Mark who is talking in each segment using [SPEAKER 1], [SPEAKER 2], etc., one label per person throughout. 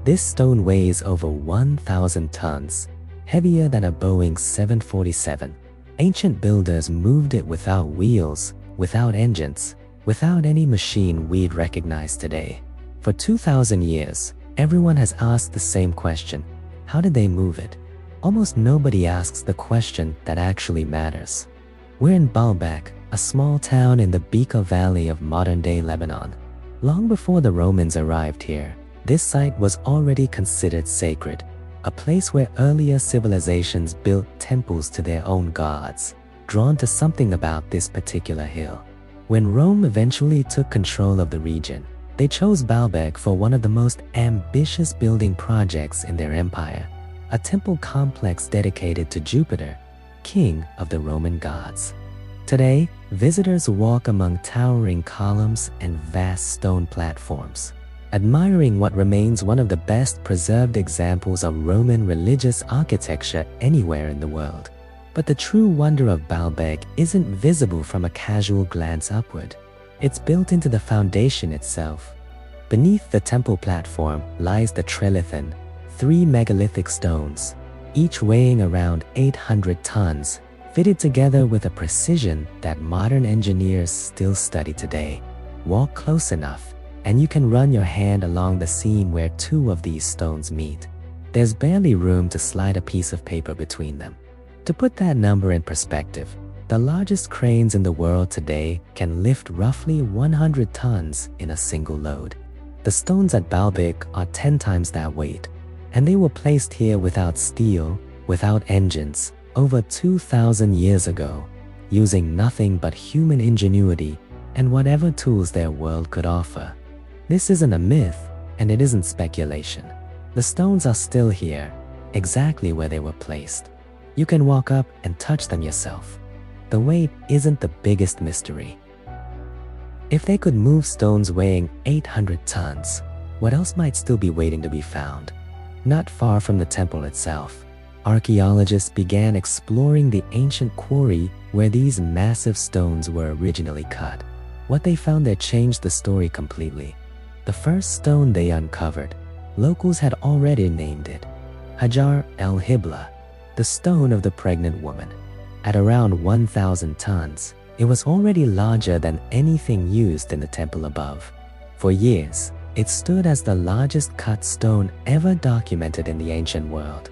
[SPEAKER 1] This stone weighs over 1,000 tons, heavier than a Boeing 747. Ancient builders moved it without wheels, without engines, without any machine we'd recognize today. For 2,000 years, everyone has asked the same question: how did they move it? Almost nobody asks the question that actually matters. We're in Baalbek, a small town in the Bekaa Valley of modern-day Lebanon. Long before the Romans arrived here, this site was already considered sacred, a place where earlier civilizations built temples to their own gods, drawn to something about this particular hill. When Rome eventually took control of the region, they chose Baalbek for one of the most ambitious building projects in their empire, a temple complex dedicated to Jupiter, king of the Roman gods. Today, visitors walk among towering columns and vast stone platforms, admiring what remains one of the best preserved examples of Roman religious architecture anywhere in the world. But the true wonder of Baalbek isn't visible from a casual glance upward. It's built into the foundation itself. Beneath the temple platform lies the Trilithon, 3 megalithic stones, each weighing around 800 tons, fitted together with a precision that modern engineers still study today. Walk close enough, and you can run your hand along the seam where 2 of these stones meet. There's barely room to slide a piece of paper between them. To put that number in perspective, the largest cranes in the world today can lift roughly 100 tons in a single load. The stones at Baalbek are 10 times that weight, and they were placed here without steel, without engines, over 2,000 years ago, using nothing but human ingenuity and whatever tools their world could offer. This isn't a myth, and it isn't speculation. The stones are still here, exactly where they were placed. You can walk up and touch them yourself. The weight isn't the biggest mystery. If they could move stones weighing 800 tons, what else might still be waiting to be found? Not far from the temple itself, archaeologists began exploring the ancient quarry where these massive stones were originally cut. What they found there changed the story completely. The first stone they uncovered, locals had already named it Hajar el-Hibla, the stone of the pregnant woman. At around 1,000 tons, it was already larger than anything used in the temple above. For years, it stood as the largest cut stone ever documented in the ancient world.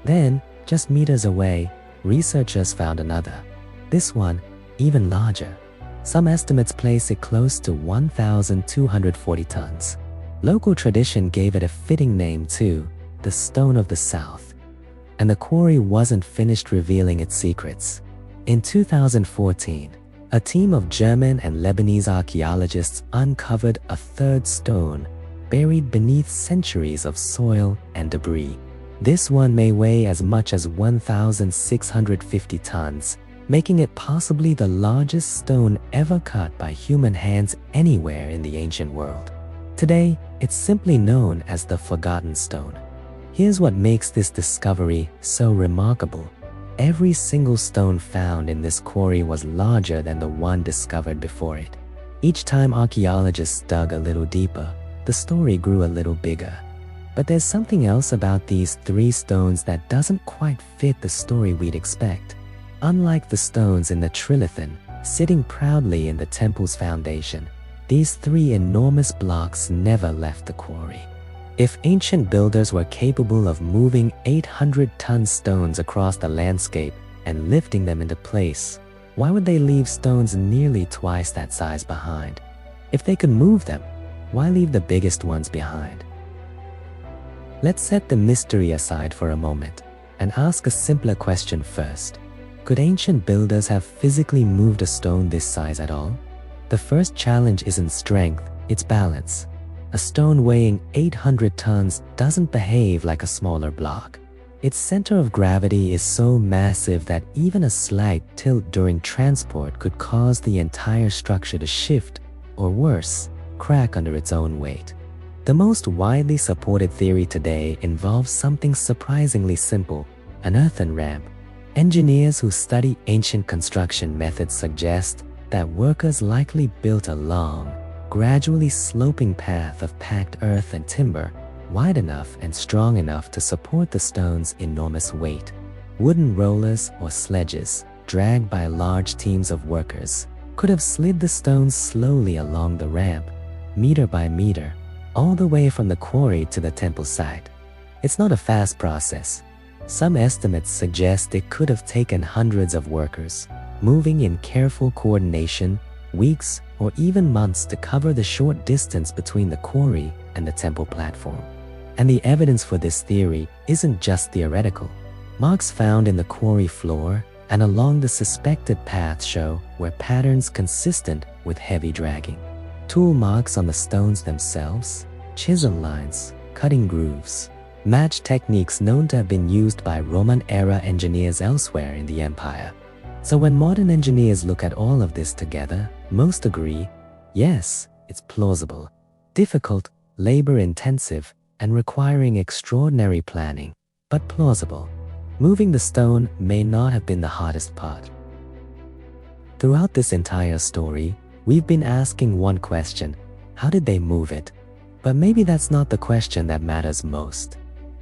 [SPEAKER 1] Then, just meters away, researchers found another. This one, even larger. Some estimates place it close to 1,240 tons. Local tradition gave it a fitting name too, the Stone of the South. And the quarry wasn't finished revealing its secrets. In 2014, a team of German and Lebanese archaeologists uncovered a third stone buried beneath centuries of soil and debris. This one may weigh as much as 1,650 tons, making it possibly the largest stone ever cut by human hands anywhere in the ancient world. Today, it's simply known as the Forgotten Stone. Here's what makes this discovery so remarkable. Every single stone found in this quarry was larger than the one discovered before it. Each time archaeologists dug a little deeper, the story grew a little bigger. But there's something else about these 3 stones that doesn't quite fit the story we'd expect. Unlike the stones in the Trilithon, sitting proudly in the temple's foundation, these 3 enormous blocks never left the quarry. If ancient builders were capable of moving 800-ton stones across the landscape and lifting them into place, why would they leave stones nearly twice that size behind? If they could move them, why leave the biggest ones behind? Let's set the mystery aside for a moment and ask a simpler question first. Could ancient builders have physically moved a stone this size at all? The first challenge isn't strength, it's balance. A stone weighing 800 tons doesn't behave like a smaller block. Its center of gravity is so massive that even a slight tilt during transport could cause the entire structure to shift, or worse, crack under its own weight. The most widely supported theory today involves something surprisingly simple: an earthen ramp. Engineers who study ancient construction methods suggest that workers likely built a long, gradually sloping path of packed earth and timber, wide enough and strong enough to support the stone's enormous weight. Wooden rollers or sledges, dragged by large teams of workers, could have slid the stones slowly along the ramp, meter by meter, all the way from the quarry to the temple site. It's not a fast process. Some estimates suggest it could have taken hundreds of workers, moving in careful coordination, weeks or even months to cover the short distance between the quarry and the temple platform. And the evidence for this theory isn't just theoretical. Marks found in the quarry floor and along the suspected path show were patterns consistent with heavy dragging. Tool marks on the stones themselves, chisel lines, cutting grooves, match techniques known to have been used by Roman-era engineers elsewhere in the empire. So when modern engineers look at all of this together, most agree, yes, it's plausible, difficult, labor-intensive, and requiring extraordinary planning, but plausible. Moving the stone may not have been the hardest part. Throughout this entire story, we've been asking one question: how did they move it? But maybe that's not the question that matters most.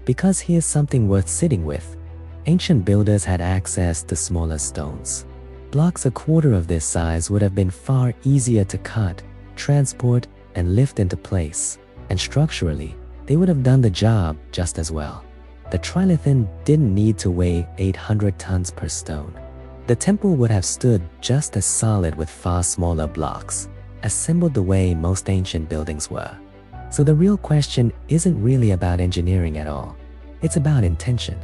[SPEAKER 1] Because here's something worth sitting with. Ancient builders had access to smaller stones. Blocks a quarter of this size would have been far easier to cut, transport, and lift into place. And structurally, they would have done the job just as well. The Trilithon didn't need to weigh 800 tons per stone. The temple would have stood just as solid with far smaller blocks, assembled the way most ancient buildings were. So the real question isn't really about engineering at all. It's about intention.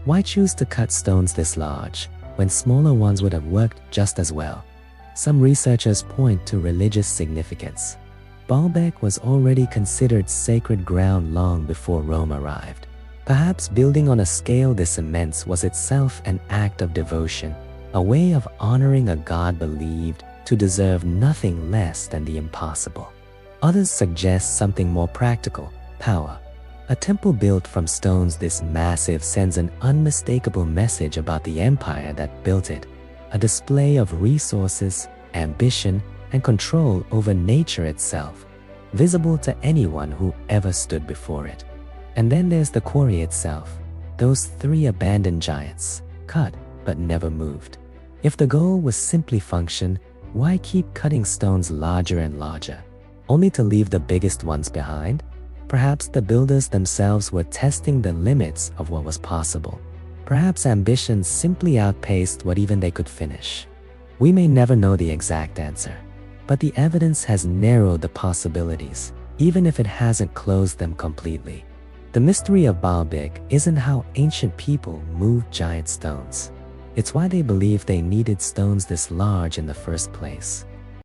[SPEAKER 1] Why choose to cut stones this large when smaller ones would have worked just as well? Some researchers point to religious significance. Baalbek was already considered sacred ground long before Rome arrived. Perhaps building on a scale this immense was itself an act of devotion, a way of honoring a god believed to deserve nothing less than the impossible. Others suggest something more practical: power. A temple built from stones this massive sends an unmistakable message about the empire that built it, a display of resources, ambition, and control over nature itself, visible to anyone who ever stood before it. And then there's the quarry itself, those 3 abandoned giants, cut but never moved. If the goal was simply function, why keep cutting stones larger and larger, only to leave the biggest ones behind? Perhaps the builders themselves were testing the limits of what was possible. Perhaps ambition simply outpaced what even they could finish. We may never know the exact answer, but the evidence has narrowed the possibilities, even if it hasn't closed them completely. The mystery of Baalbek isn't how ancient people moved giant stones. It's why they believed they needed stones this large in the first place.